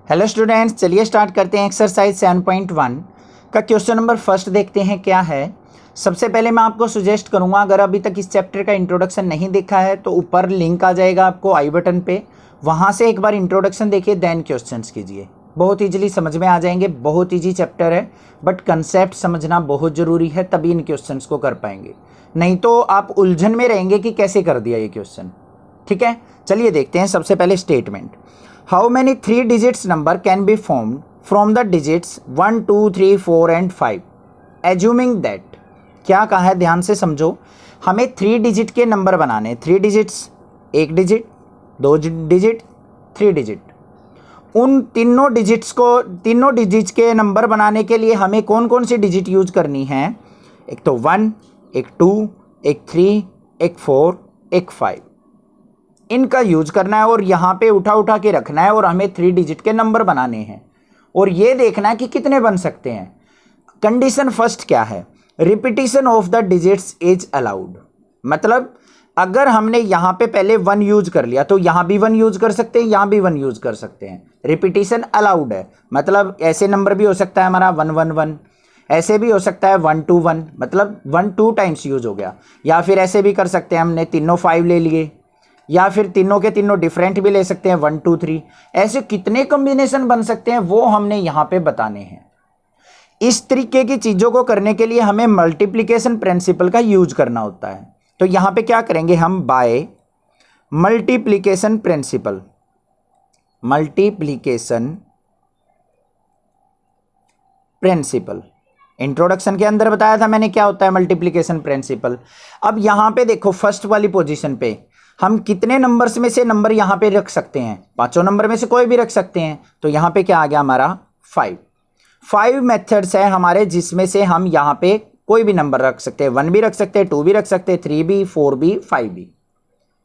Hello students, चलिए start करते हैं एक्सरसाइज 7.1 का क्वेश्चन नंबर फर्स्ट देखते हैं क्या है। सबसे पहले मैं आपको सजेस्ट करूंगा, अगर अभी तक इस चैप्टर का इंट्रोडक्शन नहीं देखा है तो ऊपर लिंक आ जाएगा आपको आई बटन पे, वहां से एक बार इंट्रोडक्शन देखिए देन क्वेश्चंस कीजिए। बहुत ईजिली समझ में आ जाएंगे। बहुत ईजी चैप्टर है बट कंसेप्ट समझना बहुत ज़रूरी है, तभी इन क्वेश्चंस को कर पाएंगे, नहीं तो आप उलझन में रहेंगे कि कैसे कर दिया ये क्वेश्चन। ठीक है, चलिए देखते हैं। सबसे पहले statement, how many 3 digits number can be formed from the digits 1, 2, 3, 4 and 5 assuming that. क्या कहा है, ध्यान से समझो। हमें 3 डिजिट के नंबर बनाने, 3 डिजिट्स, 1 डिजिट, 2 डिजिट, 3 डिजिट। उन तीनों डिजिट्स के नंबर बनाने के लिए हमें कौन कौन सी डिजिट यूज करनी है? एक तो 1, एक 2, एक 3, एक 4, एक 5, इनका यूज करना है और यहाँ पे उठा के रखना है और हमें 3 डिजिट के नंबर बनाने हैं और ये देखना है कि कितने बन सकते हैं। कंडीशन फर्स्ट क्या है? Repetition of the digits is allowed. मतलब अगर हमने यहाँ पे पहले 1 यूज कर लिया तो यहाँ भी 1 यूज कर सकते हैं, यहाँ भी 1 यूज कर सकते हैं। रिपीटिशन अलाउड है, मतलब ऐसे नंबर भी हो सकता है हमारा 1, 1, 1, ऐसे भी हो सकता है 1, 2, 1, मतलब 1, 2 टाइम्स यूज हो गया। या फिर ऐसे भी कर सकते हैं, हमने तीनों 5 ले लिए, या फिर तीनों के तीनों डिफरेंट भी ले सकते हैं, 1, 2, 3। ऐसे कितने कॉम्बिनेशन बन सकते हैं वो हमने यहाँ पे बताने हैं। इस तरीके की चीज़ों को करने के लिए हमें मल्टीप्लिकेशन प्रिंसिपल का यूज करना होता है। तो यहाँ पे क्या करेंगे हम? By multiplication principle. Multiplication principle introduction के अंदर बताया था मैंने क्या होता है मल्टीप्लिकेशन प्रिंसिपल। अब यहाँ पे देखो, फर्स्ट वाली पोजीशन पे हम कितने नंबर्स में से नंबर यहाँ पे रख सकते हैं? 5 नंबर में से कोई भी रख सकते हैं। तो यहाँ पे क्या आ गया हमारा? 5 मेथड्स है हमारे, जिसमें से हम यहाँ पे कोई भी नंबर रख सकते हैं। 1 भी रख सकते हैं, 2 भी रख सकते हैं, 3 भी, 4 भी, 5 भी।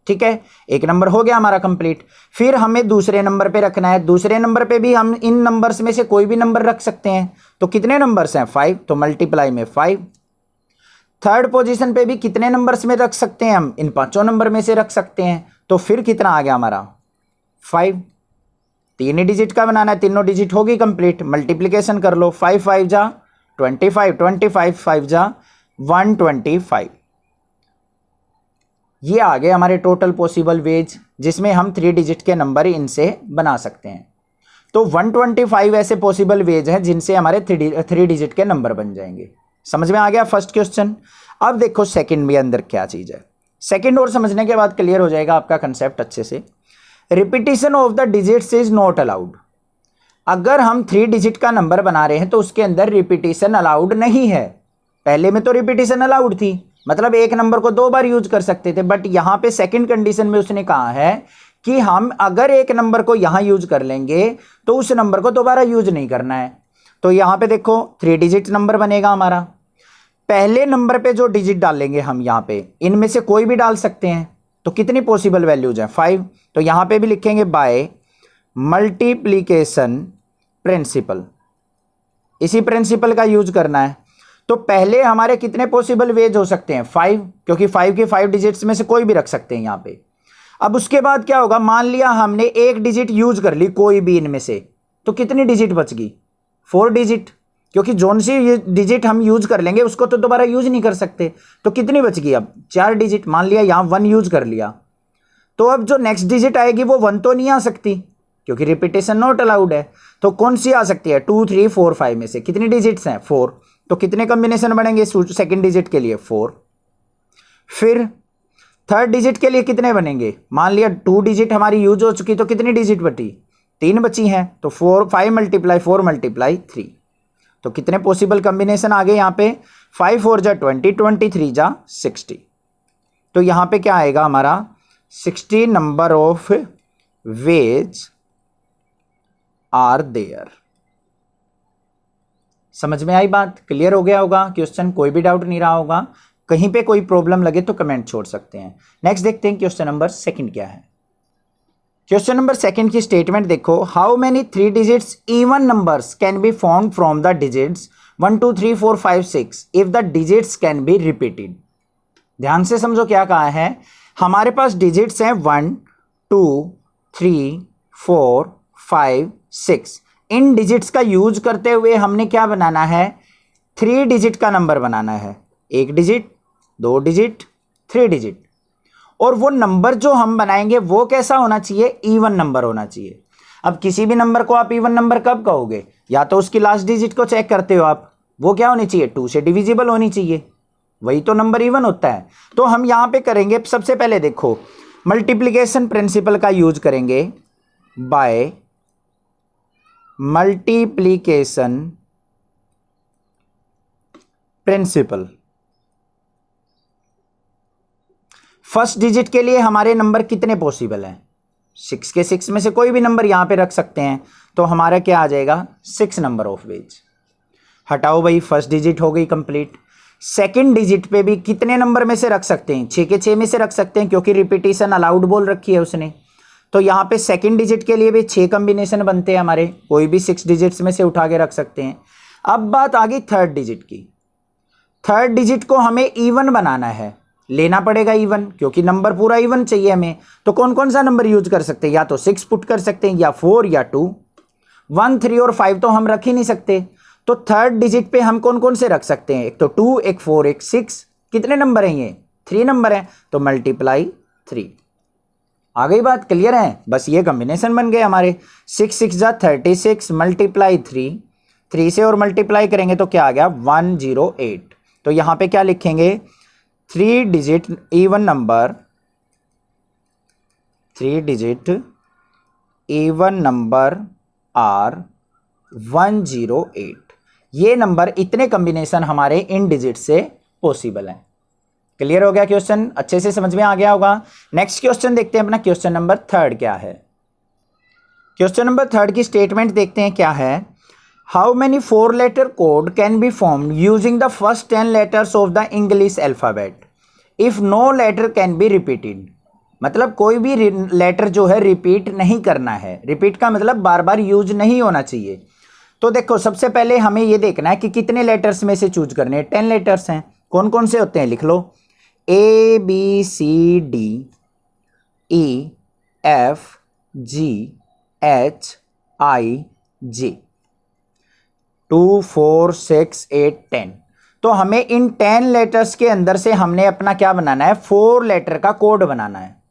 ठीक है, एक नंबर हो गया हमारा कंप्लीट। फिर हमें दूसरे नंबर पे रखना है। दूसरे नंबर पे भी हम इन नंबर्स में से कोई भी नंबर रख सकते हैं। तो कितने नंबर्स हैं? 5, तो मल्टीप्लाई में 5। थर्ड पोजीशन पे भी कितने नंबर्स में रख सकते हैं हम? इन 5 नंबर में से रख सकते हैं। तो फिर कितना आ गया हमारा? 5। 3 डिजिट का बनाना है, तीनों डिजिट होगी कंप्लीट। मल्टीप्लिकेशन कर लो, 5 5 जा 25, 25 5 जा 125। ये आ गए हमारे टोटल पॉसिबल वेज, जिसमें हम 3 डिजिट के नंबर इनसे बना सकते हैं। तो 125 ऐसे पॉसिबल वेज हैं जिनसे हमारे 3 डिजिट के नंबर बन जाएंगे। समझ में आ गया फर्स्ट क्वेश्चन। अब देखो सेकंड में अंदर क्या चीज है। सेकंड और समझने के बाद क्लियर हो जाएगा आपका कंसेप्ट अच्छे से। Repetition of the digits is not allowed. अगर हम 3 डिजिट का नंबर बना रहे हैं तो उसके अंदर रिपीटिशन अलाउड नहीं है। पहले में तो रिपीटिशन अलाउड थी, मतलब एक नंबर को 2 बार यूज कर सकते थे, बट यहां पे सेकंड कंडीशन में उसने कहा है कि हम अगर एक नंबर को यहां यूज कर लेंगे तो उस नंबर को दोबारा यूज नहीं करना है। तो यहां पे देखो 3 डिजिट नंबर बनेगा हमारा। पहले नंबर पे जो डिजिट डालेंगे हम यहां पे, इनमें से कोई भी डाल सकते हैं। तो कितनी पॉसिबल वैल्यूज हैं? 5। तो यहां पे भी लिखेंगे बाय मल्टीप्लिकेशन प्रिंसिपल। इसी प्रिंसिपल का यूज करना है। तो पहले हमारे कितने पॉसिबल वेज हो सकते हैं? 5, क्योंकि 5 के 5 डिजिट्स में से कोई भी रख सकते हैं यहां पे। अब उसके बाद क्या होगा? मान लिया हमने एक डिजिट यूज कर ली कोई भी इनमें से, तो कितनी डिजिट बच गई? 4 डिजिट, क्योंकि जोन सी डिजिट हम यूज कर लेंगे उसको तो दोबारा यूज नहीं कर सकते। तो कितनी बच गई? अब 4 डिजिट। मान लिया यहां 1 यूज कर लिया, तो अब जो नेक्स्ट डिजिट आएगी वो 1 तो नहीं आ सकती, क्योंकि रिपीटेशन नॉट अलाउड है। तो कौन सी आ सकती है? 2, 3, 4, 5 में से कितनी डिजिट्स हैं? 4। तो कितने कॉम्बिनेशन बनेंगे सेकंड डिजिट के लिए? 4। फिर थर्ड डिजिट के लिए कितने बनेंगे? मान लिया 2 डिजिट हमारी यूज हो चुकी, तो कितनी डिजिट बची? 3 बची हैं। तो 5 मल्टीप्लाई 4 मल्टीप्लाई 3। तो कितने पॉसिबल कॉम्बिनेशन आ गए यहाँ पे? 5 4 जा 20, 23 जा 60। तो यहाँ पे क्या आएगा हमारा? 60 number of ways are there. समझ में आई बात? क्लियर हो गया होगा क्वेश्चन? कोई भी डाउट नहीं रहा होगा? कहीं पे कोई प्रॉब्लम लगे तो कमेंट छोड़ सकते हैं। नेक्स्ट देखते हैं क्वेश्चन नंबर सेकंड क्या है। क्वेश्चन नंबर सेकंड की स्टेटमेंट देखो, how many 3 digits even numbers can be formed from the digits 1, 2, 3, 4, 5, 6 if the digits can be repeated. ध्यान से समझो क्या कहा है। हमारे पास डिजिट्स हैं 1, 2, 3, 4, 5 6। इन डिजिट्स का यूज करते हुए हमने क्या बनाना है, 3 डिजिट का नंबर बनाना है। 1 डिजिट, 2 डिजिट, 3 डिजिट। और वो नंबर जो हम बनाएंगे वो कैसा होना चाहिए, इवन नंबर होना चाहिए। अब किसी भी नंबर को आप इवन नंबर कब कहोगे, या तो उसकी लास्ट डिजिट को चेक करते हो आप, वो क्या होनी चाहिए, 2 से डिविजिबल होनी चाहिए, वही तो नंबर इवन होता है। तो हम यहां पे करेंगे, सबसे पहले देखो मल्टीप्लिकेशन प्रिंसिपल का यूज करेंगे, by multiplication principle. First digit के लिए हमारे नंबर कितने पॉसिबल हैं, 6 के 6 में से कोई भी नंबर यहां पे रख सकते हैं, तो हमारा क्या आ जाएगा, 6 नंबर ऑफ वेज। हटाओ भाई, फर्स्ट डिजिट हो गई कंप्लीट। सेकंड डिजिट पे भी कितने नंबर में से रख सकते हैं, 6 के 6 में से रख सकते हैं, क्योंकि रिपीटिशन अलाउड बोल रखी है उसने। तो यहाँ पे सेकंड डिजिट के लिए भी 6 कॉम्बिनेशन बनते हैं हमारे, कोई भी 6 डिजिट्स में से उठा के रख सकते हैं। अब बात आ गई थर्ड डिजिट की। थर्ड डिजिट को हमें इवन बनाना है, लेना पड़ेगा इवन, क्योंकि नंबर पूरा इवन चाहिए हमें। तो कौन कौन सा नंबर यूज कर सकते हैं, या तो 6 पुट कर सकते हैं, या 4 या 2। 1 3 और 5 तो हम रख ही नहीं सकते। तो थर्ड डिजिट पे हम कौन कौन से रख सकते हैं, एक तो 2, एक 4, एक 6। कितने नंबर हैं ये, 3 नंबर हैं, तो मल्टीप्लाई 3। आ गई बात, क्लियर है। बस ये कॉम्बिनेशन बन गए हमारे, 6 6 जा 36 मल्टीप्लाई 3। 3 से और मल्टीप्लाई करेंगे तो क्या आ गया, 108। तो यहां पे क्या लिखेंगे, 3 digit even number, 3 digit even number are 108। ये नंबर इतने कॉम्बिनेशन हमारे इन डिजिट से पॉसिबल हैं। क्लियर हो गया क्वेश्चन, अच्छे से समझ में आ गया होगा। नेक्स्ट क्वेश्चन देखते हैं अपना, क्वेश्चन नंबर 3 क्या है। क्वेश्चन नंबर 3 की स्टेटमेंट देखते हैं क्या है। How many 4 letter code can be formed using the first 10 letters of the English alphabet if no letter can be repeated. मतलब कोई भी लेटर जो है रिपीट नहीं करना है। रिपीट का मतलब बार बार यूज नहीं होना चाहिए। तो देखो सबसे पहले हमें ये देखना है कि कितने लेटर्स में से चूज करने हैं। 10 लेटर्स हैं, कौन कौन से होते हैं लिख लो, ABCD EFGHIJ 2 4 6 8 10। तो हमें इन 10 लेटर्स के अंदर से हमने अपना क्या बनाना है, 4 लेटर का कोड बनाना है।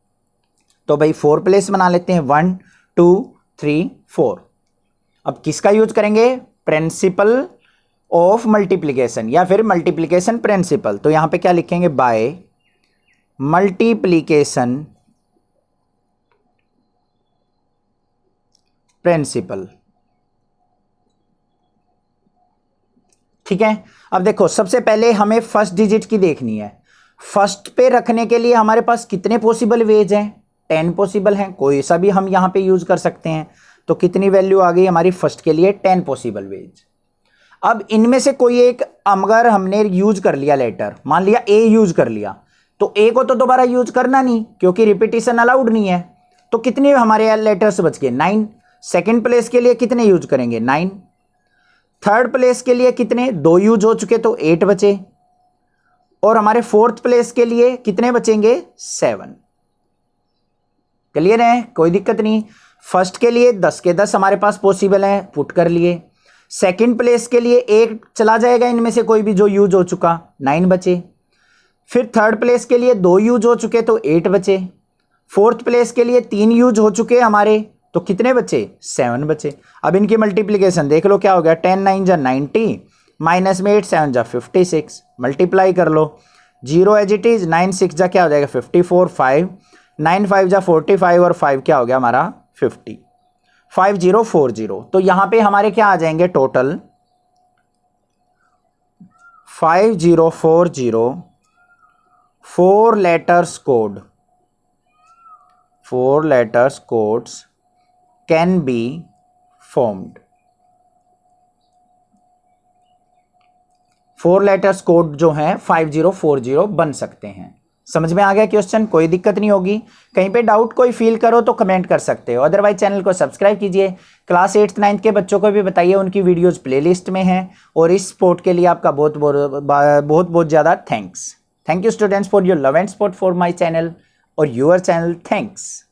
तो भाई 4 प्लेस बना लेते हैं, 1 2 3 4। अब किसका यूज करेंगे, प्रिंसिपल ऑफ मल्टीप्लिकेशन या फिर मल्टीप्लिकेशन प्रिंसिपल। तो यहां पे क्या लिखेंगे, बाय मल्टीप्लिकेशन प्रिंसिपल। ठीक है। अब देखो सबसे पहले हमें फर्स्ट डिजिट की देखनी है। फर्स्ट पे रखने के लिए हमारे पास कितने पॉसिबल वेज हैं, 10 पॉसिबल हैं, कोई सा भी हम यहां पे यूज कर सकते हैं। तो कितनी वैल्यू आ गई हमारी फर्स्ट के लिए, 10 पॉसिबल वेज। अब इनमें से कोई एक अगर हमने यूज कर लिया लेटर, मान लिया ए यूज कर लिया, तो ए को तो दोबारा यूज करना नहीं क्योंकि रिपीटिशन अलाउड नहीं है। तो कितने हमारे लेटर्स बच गए, 9। सेकंड प्लेस के लिए कितने यूज करेंगे, 9। थर्ड प्लेस के लिए कितने, 2 यूज हो चुके तो 8 बचे। और हमारे फोर्थ प्लेस के लिए कितने बचेंगे, 7। क्लियर है, कोई दिक्कत नहीं। फर्स्ट के लिए 10 के 10 हमारे पास पॉसिबल है, पुट कर लिए। सेकंड प्लेस के लिए 1 चला जाएगा इनमें से कोई भी जो यूज हो चुका, 9 बचे। फिर थर्ड प्लेस के लिए 2 यूज हो चुके तो 8 बचे। फोर्थ प्लेस के लिए 3 यूज हो चुके हमारे, तो कितने बचे, 7 बचे। अब इनकी मल्टीप्लिकेशन देख लो क्या हो गया, 10 9 जा 90 माइनस में 8 7 जा 56। मल्टीप्लाई कर लो, 0 एज इट इज, 9 6 जा क्या हो जाएगा 54, 5 9 5 जा 45 और 5 क्या हो गया हमारा 50, 5040। तो यहां पे हमारे क्या आ जाएंगे total 5040 4 letters code, 4 letters codes can be formed. 4 letters code जो हैं 5040 बन सकते हैं। समझ में आ गया क्वेश्चन, कोई दिक्कत नहीं होगी। कहीं पे डाउट कोई फील करो तो कमेंट कर सकते हो, अदरवाइज चैनल को सब्सक्राइब कीजिए। क्लास 8th 9th के बच्चों को भी बताइए, उनकी वीडियोस प्लेलिस्ट में हैं। और इस सपोर्ट के लिए आपका बहुत बहुत ज़्यादा thanks. Thank you students for your love and support for my channel और यूअर चैनल। थैंक्स।